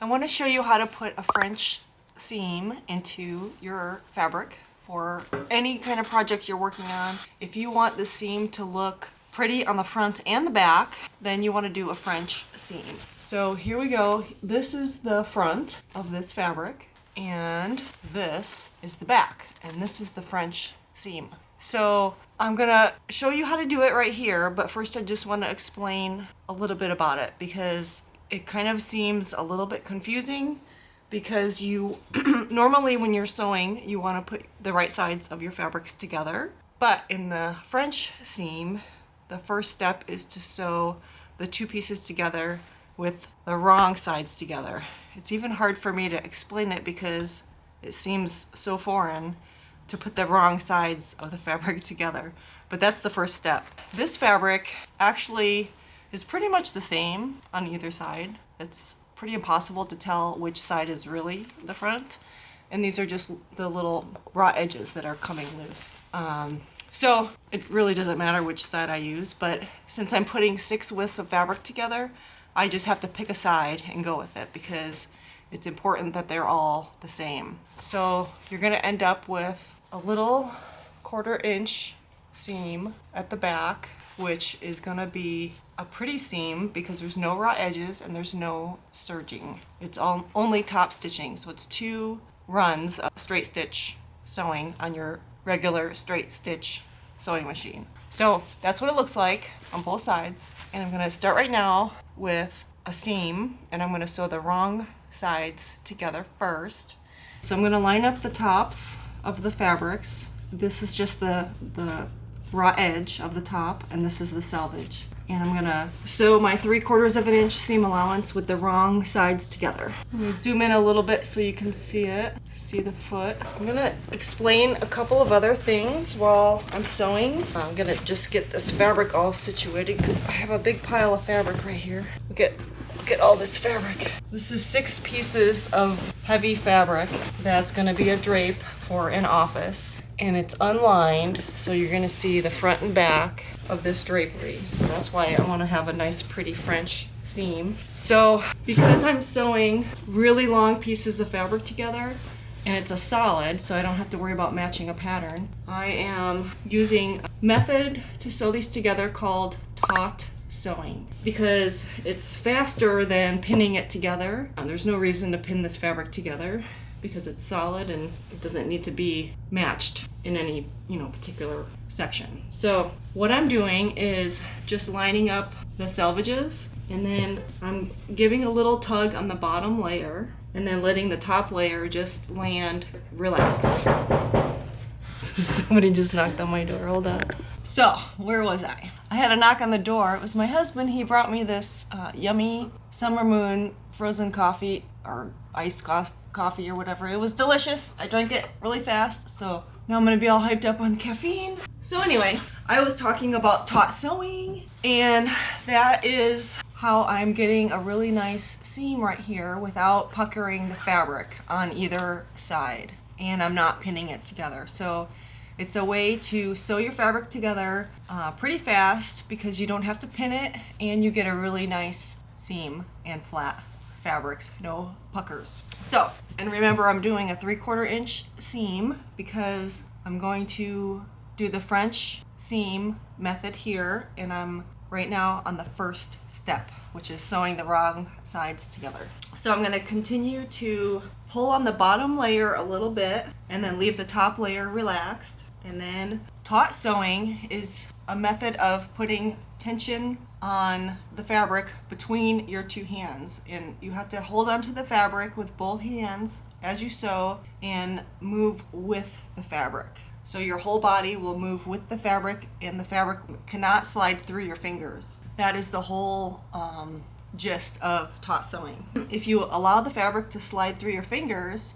I want to show you how to put a French seam into your fabric for any kind of project you're working on. If you want the seam to look pretty on the front and the back, then you want to do a French seam. So here we go. This is the front of this fabric and this is the back, and this is the French seam. So I'm gonna show you how to do it right here, but first I just want to explain a little bit about it because it kind of seems a little bit confusing because you normally when you're sewing you want to put the right sides of your fabrics together, but in the French seam the first step is to sew the two pieces together with the wrong sides together. It's even hard for me to explain it because it seems so foreign to put the wrong sides of the fabric together, but that's the first step. This fabric actually is pretty much the same on either side. It's pretty impossible to tell which side is really the front, and these are just the little raw edges that are coming loose. So it really doesn't matter which side I use, but since I'm putting 6 widths of fabric together, I just have to pick a side and go with it because it's important that they're all the same. So you're gonna end up with a little 1/4 inch seam at the back, which is gonna be a pretty seam because there's no raw edges and there's no serging. It's only top stitching, so it's 2 runs of straight stitch sewing on your regular straight stitch sewing machine. So that's what it looks like on both sides, and I'm gonna start right now with a seam, and I'm gonna sew the wrong sides together first. So I'm gonna line up the tops of the fabrics. This is just the raw edge of the top, and this is the selvage. And I'm gonna sew my 3/4 inch seam allowance with the wrong sides together. Let me zoom in a little bit so you can see it, see the foot. I'm gonna explain a couple of other things while I'm sewing. I'm gonna just get this fabric all situated because I have a big pile of fabric right here. Look at all this fabric. This is 6 pieces of heavy fabric that's gonna be a drape for an office, and it's unlined, so you're gonna see the front and back of this drapery. So that's why I want to have a nice pretty French seam. So because I'm sewing really long pieces of fabric together and it's a solid, so I don't have to worry about matching a pattern, I am using a method to sew these together called taut sewing because it's faster than pinning it together. There's no reason to pin this fabric together because it's solid and it doesn't need to be matched in any, particular section. So what I'm doing is just lining up the selvages, and then I'm giving a little tug on the bottom layer and then letting the top layer just land relaxed. Somebody just knocked on my door, hold on. So where was I? I had a knock on the door. It was my husband. He brought me this yummy Summer Moon frozen coffee or iced coffee or whatever. It was delicious. I drank it really fast, so now I'm gonna be all hyped up on caffeine. So anyway, I was talking about taut sewing, and that is how I'm getting a really nice seam right here without puckering the fabric on either side, and I'm not pinning it together. So it's a way to sew your fabric together pretty fast because you don't have to pin it, and you get a really nice seam and flat fabrics, no puckers. So, and remember I'm doing a 3/4 inch seam because I'm going to do the French seam method here, and I'm right now on the first step, which is sewing the wrong sides together. So I'm going to continue to pull on the bottom layer a little bit and then leave the top layer relaxed. And then taut sewing is a method of putting tension on the fabric between your 2 hands, and you have to hold onto the fabric with both hands as you sew and move with the fabric. So your whole body will move with the fabric, and the fabric cannot slide through your fingers. That is the whole gist of taut sewing. If you allow the fabric to slide through your fingers,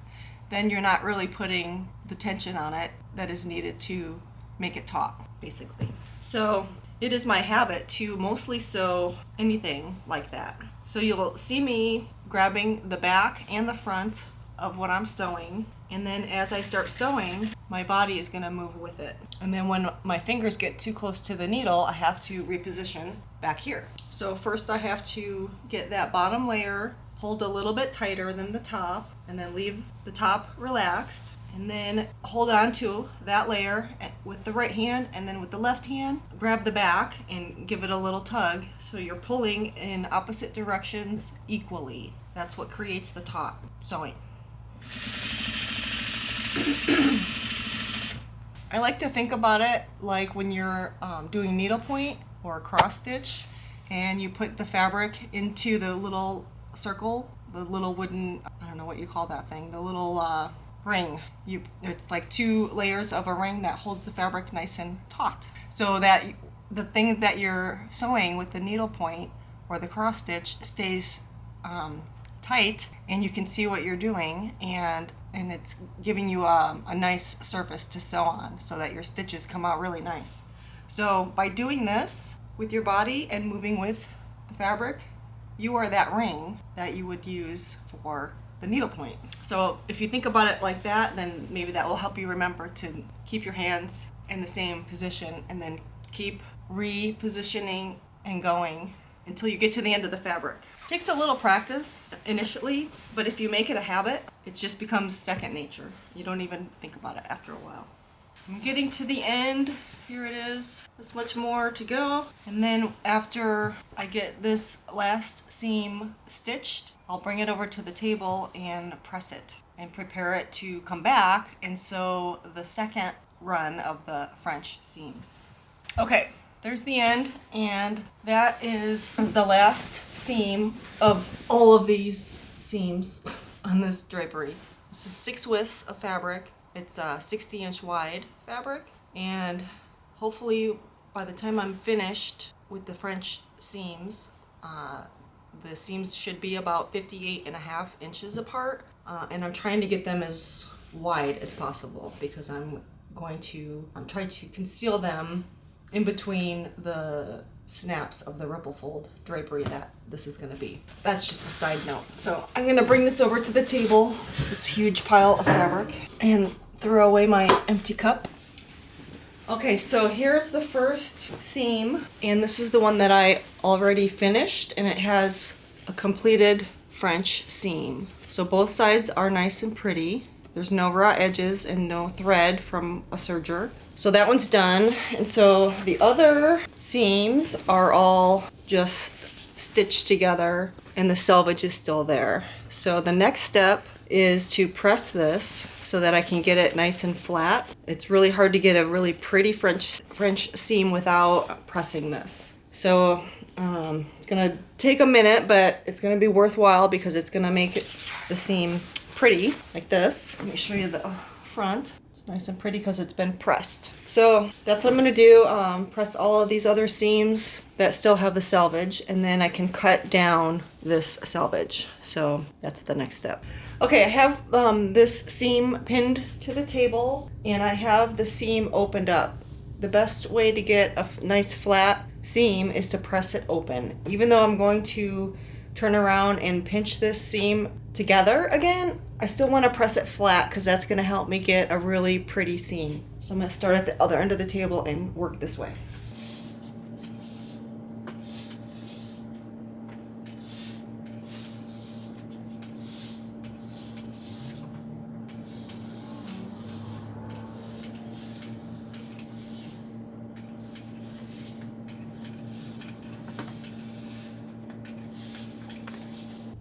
then you're not really putting the tension on it that is needed to make it taut, basically. So it is my habit to mostly sew anything like that. So you'll see me grabbing the back and the front of what I'm sewing, and then as I start sewing, my body is going to move with it. And then when my fingers get too close to the needle, I have to reposition back here. So first I have to get that bottom layer hold a little bit tighter than the top, and then leave the top relaxed. And then hold on to that layer with the right hand, and then with the left hand, grab the back and give it a little tug so you're pulling in opposite directions equally. That's what creates the taut sewing. I like to think about it like when you're doing needlepoint or cross stitch, and you put the fabric into the little circle, the little wooden, I don't know what you call that thing, the little ring. It's like 2 layers of a ring that holds the fabric nice and taut, so that the thing that you're sewing with the needlepoint or the cross stitch stays tight, and you can see what you're doing, and it's giving you a nice surface to sew on so that your stitches come out really nice. So by doing this with your body and moving with the fabric, you are that ring that you would use for the needlepoint. So if you think about it like that, then maybe that will help you remember to keep your hands in the same position, and then keep repositioning and going until you get to the end of the fabric. It takes a little practice initially, but if you make it a habit, it just becomes second nature. You don't even think about it after a while. I'm getting to the end. Here it is. There's much more to go. And then after I get this last seam stitched, I'll bring it over to the table and press it and prepare it to come back and sew the second run of the French seam. Okay, there's the end, and that is the last seam of all of these seams on this drapery. This is 6 widths of fabric. It's a 60-inch wide fabric, and hopefully by the time I'm finished with the French seams, the seams should be about 58.5 inches apart, and I'm trying to get them as wide as possible because I'm trying to conceal them in between the snaps of the ripplefold drapery that this is going to be. That's just a side note. So I'm going to bring this over to the table, this huge pile of fabric, and throw away my empty cup. Okay, so here's the first seam, and this is the one that I already finished, and it has a completed French seam. So both sides are nice and pretty. There's no raw edges and no thread from a serger. So that one's done. And so the other seams are all just stitched together, and the selvage is still there. So the next step is to press this so that I can get it nice and flat. It's really hard to get a really pretty French seam without pressing this. So it's gonna take a minute, but it's gonna be worthwhile because it's gonna make the seam pretty like this. Let me show you the front. It's nice and pretty because it's been pressed. So that's what I'm gonna do. Press all of these other seams that still have the selvage, and then I can cut down this selvage. So that's the next step. Okay, I have this seam pinned to the table, and I have the seam opened up. The best way to get a nice flat seam is to press it open. Even though I'm going to turn around and pinch this seam together again, I still want to press it flat because that's going to help me get a really pretty seam. So I'm going to start at the other end of the table and work this way.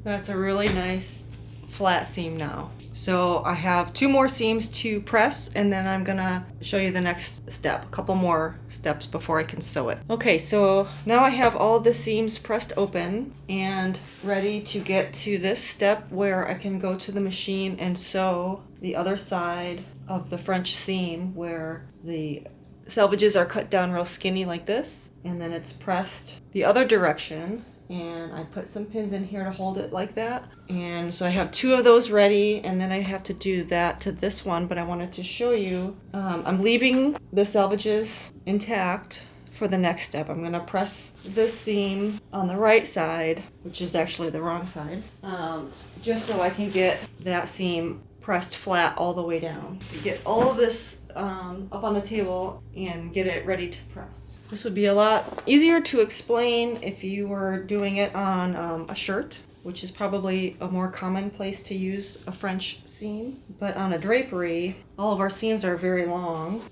That's a really nice flat seam now. So I have 2 more seams to press, and then I'm gonna show you the next step, a couple more steps before I can sew it. Okay, so now I have all the seams pressed open and ready to get to this step where I can go to the machine and sew the other side of the French seam where the selvages are cut down real skinny like this, and then it's pressed the other direction. And I put some pins in here to hold it like that. And so I have 2 of those ready, and then I have to do that to this one, but I wanted to show you, I'm leaving the selvages intact for the next step. I'm gonna press this seam on the right side, which is actually the wrong side, just so I can get that seam pressed flat all the way down. To get all of this up on the table and get it ready to press. This would be a lot easier to explain if you were doing it on a shirt, which is probably a more common place to use a French seam. But on a drapery, all of our seams are very long,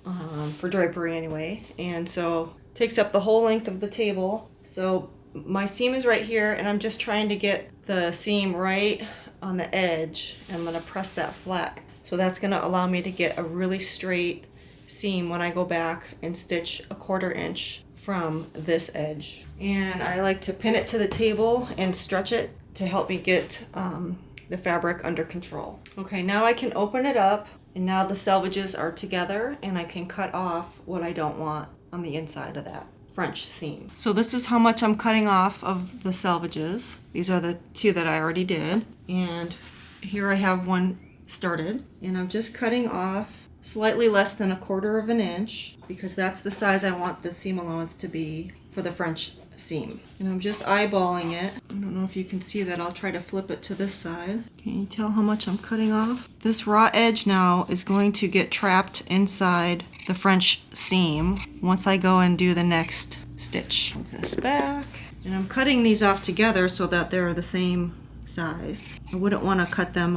for drapery anyway, and so it takes up the whole length of the table. So my seam is right here, and I'm just trying to get the seam right on the edge. I'm going to press that flat. So that's going to allow me to get a really straight seam when I go back and stitch a 1/4 inch from this edge. And I like to pin it to the table and stretch it to help me get the fabric under control. Okay, now I can open it up, and now the selvages are together, and I can cut off what I don't want on the inside of that French seam. So this is how much I'm cutting off of the selvages. These are the 2 that I already did, and here I have one started, and I'm just cutting off slightly less than 1/4 inch because that's the size I want the seam allowance to be for the French seam. And I'm just eyeballing it. I don't know if you can see that. I'll try to flip it to this side. Can you tell how much I'm cutting off? This raw edge now is going to get trapped inside the French seam once I go and do the next stitch. Move this back. And I'm cutting these off together so that they're the same size. I wouldn't want to cut them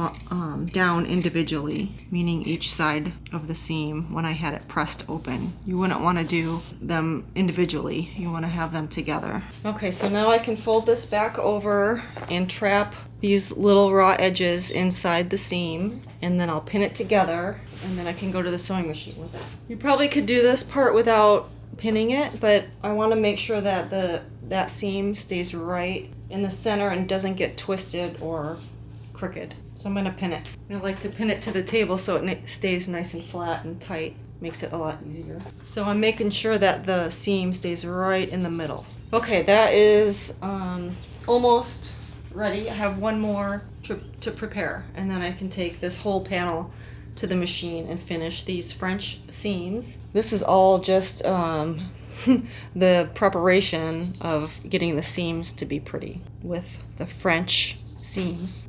down individually, meaning each side of the seam when I had it pressed open. You wouldn't want to do them individually. You want to have them together. Okay, so now I can fold this back over and trap these little raw edges inside the seam, and then I'll pin it together, and then I can go to the sewing machine with it. You probably could do this part without pinning it, but I want to make sure that that seam stays right in the center and doesn't get twisted or crooked. So I'm going to pin it. I like to pin it to the table so it stays nice and flat and tight. Makes it a lot easier. So I'm making sure that the seam stays right in the middle. Okay, that is almost ready. I have one more to prepare, and then I can take this whole panel to the machine and finish these French seams. This is all just the preparation of getting the seams to be pretty with the French seams.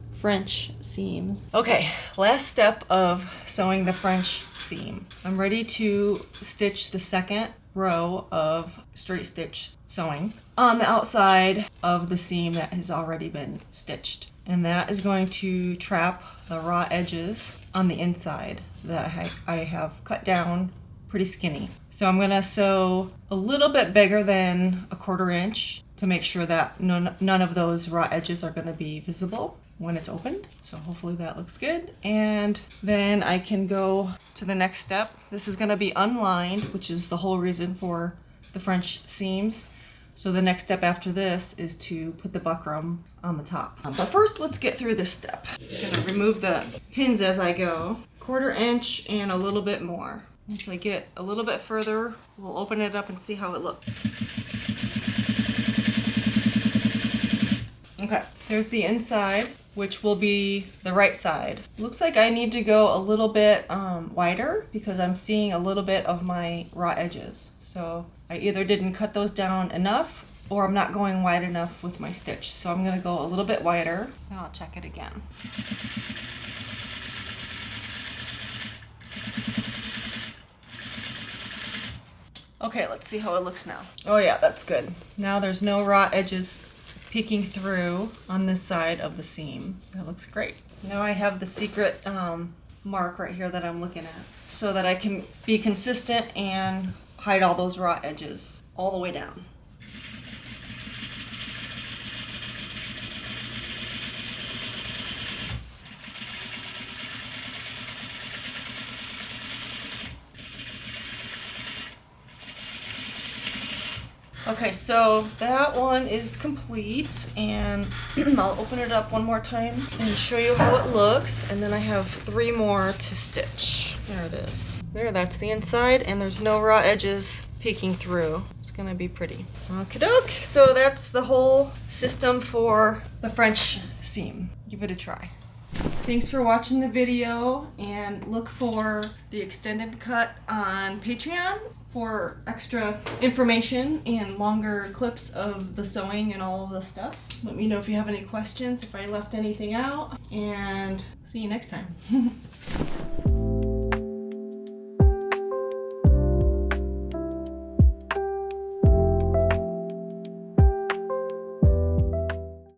Okay, last step of sewing the French seam. I'm ready to stitch the second row of straight stitch sewing on the outside of the seam that has already been stitched. And that is going to trap the raw edges on the inside that I have cut down pretty skinny. So I'm going to sew a little bit bigger than 1/4 inch to make sure that none of those raw edges are going to be visible when it's opened. So hopefully that looks good. And then I can go to the next step. This is going to be unlined, which is the whole reason for the French seams. So the next step after this is to put the buckram on the top. But first, let's get through this step. I'm going to remove the pins as I go. 1/4 inch and a little bit more. Once I get a little bit further, we'll open it up and see how it looks. Okay, there's the inside, which will be the right side. Looks like I need to go a little bit wider because I'm seeing a little bit of my raw edges. So I either didn't cut those down enough or I'm not going wide enough with my stitch. So I'm gonna go a little bit wider and I'll check it again. Okay, let's see how it looks now. Oh yeah, that's good. Now there's no raw edges peeking through on this side of the seam. That looks great. Now I have the secret mark right here that I'm looking at so that I can be consistent and hide all those raw edges all the way down. Okay, so that one is complete, and I'll open it up one more time and show you how it looks, and then I have 3 more to stitch. There it is. There, that's the inside, and there's no raw edges peeking through. It's gonna be pretty. Okie doke, so that's the whole system for the French seam. Give it a try. Thanks for watching the video, and look for the extended cut on Patreon for extra information and longer clips of the sewing and all of the stuff. Let me know if you have any questions, if I left anything out, and see you next time.